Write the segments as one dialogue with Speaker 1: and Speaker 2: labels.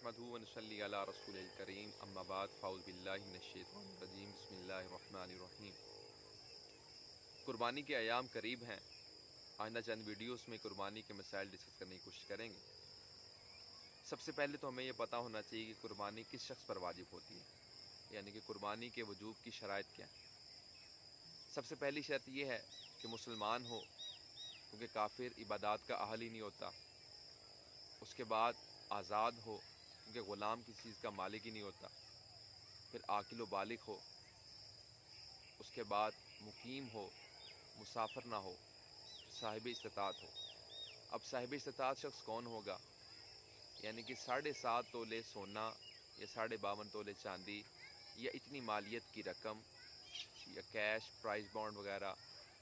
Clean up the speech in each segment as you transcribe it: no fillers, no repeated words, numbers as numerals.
Speaker 1: नहमदुहु व नसल्ली अला रसूलिल करीम अम्मा बाद फ़ाउज़ बिल्लाहि मिनश शैतानिर रजीम बिस्मिल्लाहिर रहमानिर रहीम। कुर्बानी के अयाम करीब हैं। आइंदा चंद वीडियोस में कुर्बानी के मसाइल डिस्कस करने की कोशिश करेंगे। सबसे पहले तो हमें यह पता होना चाहिए कि कुर्बानी किस शख्स पर वाजिब होती है, यानी कि कुर्बानी के वजूब की शराइत क्या है। सबसे पहली शर्त यह है कि मुसलमान हो, क्योंकि काफिर इबादत का अहल ही नहीं होता। उसके बाद आज़ाद हो, क्योंकि ग़ुलाम किसी चीज़ का मालिक ही नहीं होता। फिर आकिल व बालिग हो। उसके बाद मुकीम हो, मुसाफिर ना हो, साहिब इस्तिताअत हो। अब साहिब इस्तिताअत शख्स कौन होगा? यानी कि 7.5 तोले सोना या 52.5 तोले चांदी या इतनी मालियत की रकम या कैश, प्राइस बॉन्ड वगैरह,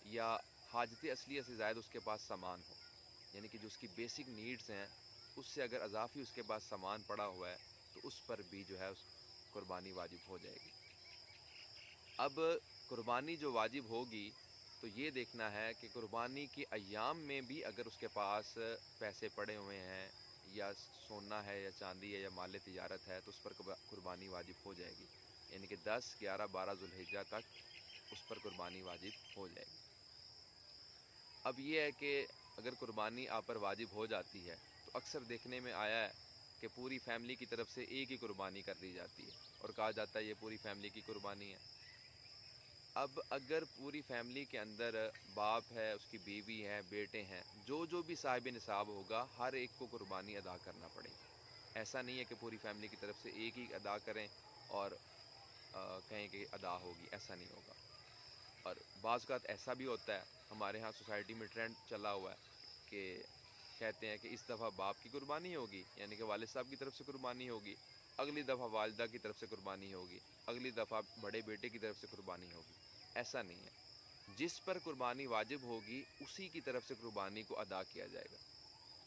Speaker 1: या हाजत असलिया से ज़ायद उसके पास सामान हो, यानी कि जो उसकी बेसिक नीड्स हैं उससे अगर अजाफी उसके पास सामान पड़ा हुआ है तो उस पर भी जो है उस कुर्बानी वाजिब हो जाएगी। अब कुर्बानी जो वाजिब होगी तो ये देखना है कि कुर्बानी के अय्याम में भी अगर उसके पास पैसे पड़े हुए हैं या सोना है या चांदी है या माल तिजारत है तो उस पर कुर्बानी वाजिब हो जाएगी। यानी कि 10, 11, 12 ज़ुल्हिज्जा तक उस पर कुर्बानी वाजिब हो जाएगी। अब ये है कि अगर कुर्बानी आप पर वाजिब हो जाती है तो अक्सर देखने में आया है कि पूरी फैमिली की तरफ से एक ही कुर्बानी कर दी जाती है और कहा जाता है ये पूरी फैमिली की कुर्बानी है। अब अगर पूरी फैमिली के अंदर बाप है, उसकी बीवी है, बेटे हैं, जो भी साहिब निसाब होगा हर एक को कुर्बानी अदा करना पड़ेगी। ऐसा नहीं है कि पूरी फैमिली की तरफ से एक ही अदा करें और कहें कि अदा होगी, ऐसा नहीं होगा। और बाज़ औक़ात ऐसा भी होता है, हमारे यहाँ सोसाइटी में ट्रेंड चला हुआ है कि कहते हैं कि इस दफ़ा बाप की कुर्बानी होगी, यानी कि वालिद साहब की तरफ से कुर्बानी होगी, अगली दफ़ा वालिदा की तरफ से कुर्बानी होगी, अगली दफ़ा बड़े बेटे की तरफ से कुर्बानी होगी। ऐसा नहीं है। जिस पर कुर्बानी वाजिब होगी उसी की तरफ से कुर्बानी को अदा किया जाएगा।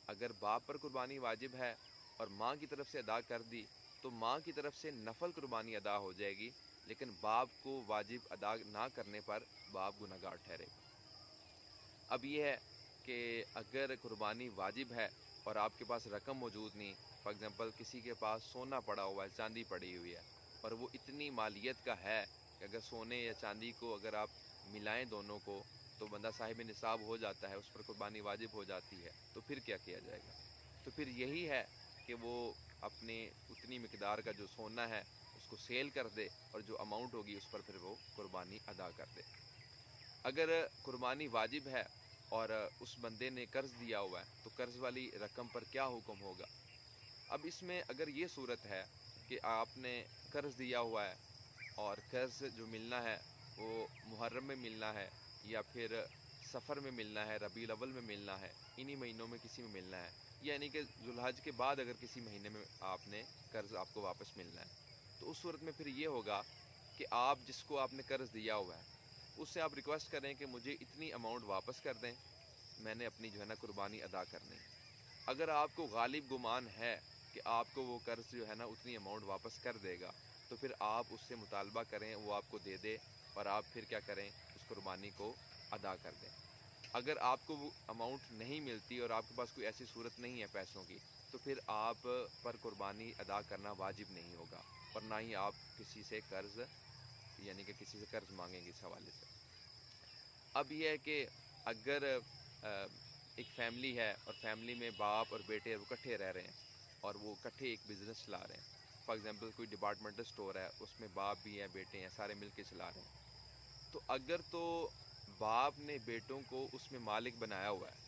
Speaker 1: अगर बाप पर कुर्बानी वाजिब है और माँ की तरफ से अदा कर दी तो माँ की तरफ से नफल कुर्बानी अदा हो जाएगी, लेकिन बाप को वाजिब अदा ना करने पर बाप गुनहगार ठहरेगा। अब यह है कि अगर कुर्बानी वाजिब है और आपके पास रकम मौजूद नहीं, फॉर एग्ज़ाम्पल किसी के पास सोना पड़ा हुआ है, चांदी पड़ी हुई है और वो इतनी मालियत का है कि अगर सोने या चांदी को अगर आप मिलाएं दोनों को तो बंदा साहिब निसाब हो जाता है, उस पर कुर्बानी वाजिब हो जाती है, तो फिर क्या किया जाएगा? तो फिर यही है कि वो अपने उतनी मिकदार का जो सोना है उसको सेल कर दे और जो अमाउंट होगी उस पर फिर वो कुर्बानी अदा कर दे। अगर कुर्बानी वाजिब है और उस बंदे ने कर्ज दिया हुआ है तो कर्ज वाली रकम पर क्या हुक्म होगा? अब इसमें अगर ये सूरत है कि आपने कर्ज दिया हुआ है और कर्ज जो मिलना है वो मुहर्रम में मिलना है या फिर सफ़र में मिलना है, रबीउल अव्वल में मिलना है, इन्हीं महीनों में किसी में मिलना है, यानी कि ज़ुल्हज के बाद अगर किसी महीने में आपने कर्ज आपको वापस मिलना है, तो उस सूरत में फिर ये होगा कि आप जिसको आपने कर्ज दिया हुआ है उससे आप रिक्वेस्ट करें कि मुझे इतनी अमाउंट वापस कर दें, मैंने अपनी जो है ना कुर्बानी अदा करनी है। अगर आपको गालिब गुमान है कि आपको वो कर्ज जो है ना उतनी अमाउंट वापस कर देगा तो फिर आप उससे मुतालबा करें, वो आपको दे दे और आप फिर क्या करें, उस कुर्बानी को अदा कर दें। अगर आपको वो अमाउंट नहीं मिलती और आपके पास कोई ऐसी सूरत नहीं है पैसों की, तो फिर आप पर कुर्बानी अदा करना वाजिब नहीं होगा और ना ही आप किसी से कर्ज यानी कि किसी से कर्ज मांगेंगे इस हवाले से। अब यह है कि अगर एक फैमिली है और फैमिली में बाप और बेटे वो इकट्ठे रह रहे हैं और वो इकट्ठे एक बिज़नेस चला रहे हैं, फॉर एग्ज़ाम्पल कोई डिपार्टमेंटल स्टोर है, उसमें बाप भी हैं, बेटे हैं, सारे मिल के चला रहे हैं। तो अगर तो बाप ने बेटों को उसमें मालिक बनाया हुआ है,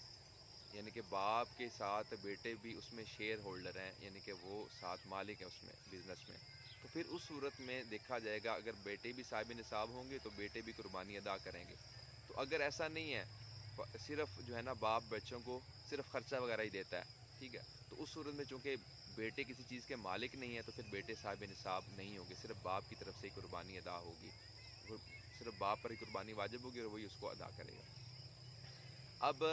Speaker 1: यानी कि बाप के साथ बेटे भी उसमें शेयर होल्डर हैं, यानी कि वो साथ मालिक हैं उसमें बिज़नेस में, तो फिर उस सूरत में देखा जाएगा अगर बेटे भी साहिब निसाब होंगे तो बेटे भी कुर्बानी अदा करेंगे। तो अगर ऐसा नहीं है, सिर्फ जो है ना बाप बच्चों को सिर्फ खर्चा वगैरह ही देता है, ठीक है, तो उस सूरत में चूँकि बेटे किसी चीज़ के मालिक नहीं है तो फिर बेटे साहिब निसाब नहीं होंगे, सिर्फ बाप की तरफ से ही कुर्बानी अदा होगी। सिर्फ बाप पर ही कुर्बानी वाजिब होगी और वही उसको अदा करेगा। अब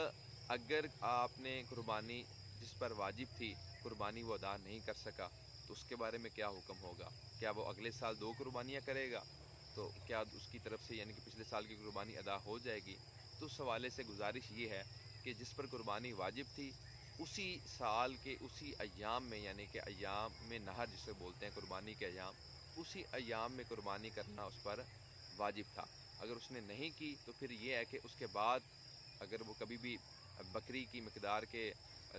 Speaker 1: अगर आपने कुर्बानी जिस पर वाजिब थी कुर्बानी वो अदा नहीं कर सका तो उसके बारे में क्या हुक्म होगा? क्या वो अगले साल 2 कुर्बानियाँ करेगा? तो क्या उसकी तरफ से यानी कि पिछले साल की कुर्बानी अदा हो जाएगी? तो उस हवाले से गुजारिश ये है कि जिस पर कुर्बानी वाजिब थी اسی سال کے اسی ایام میں، یعنی کہ ایام میں نہر جسے بولتے ہیں قربانی کے ایام، اسی ایام میں قربانی کرنا اس پر واجب تھا۔ اگر اس نے نہیں کی تو پھر یہ ہے کہ اس کے بعد اگر وہ کبھی بھی بکری کی مقدار کے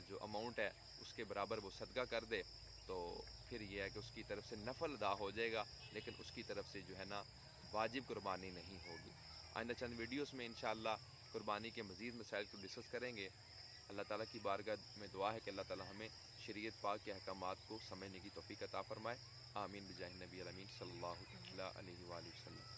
Speaker 1: جو اماؤنٹ ہے اس کے برابر وہ صدقہ کر دے تو پھر یہ ہے کہ اس کی طرف سے نفل ادا ہو جائے گا، لیکن اس کی طرف سے جو ہے نا واجب قربانی نہیں ہوگی۔ آئندہ چند ویڈیوز میں انشاءاللہ قربانی کے مزید مسائل کو ڈسکس کریں گے۔ اللہ تعالیٰ کی بارگاہ میں دعا ہے کہ اللہ تعالیٰ ہمیں شریعت پاک کے احکامات کو سمجھنے کی توفیق عطا فرمائے۔ آمین بجاہ نبی الامین صلی اللہ تعالیٰ علیہ وآلہ وسلم۔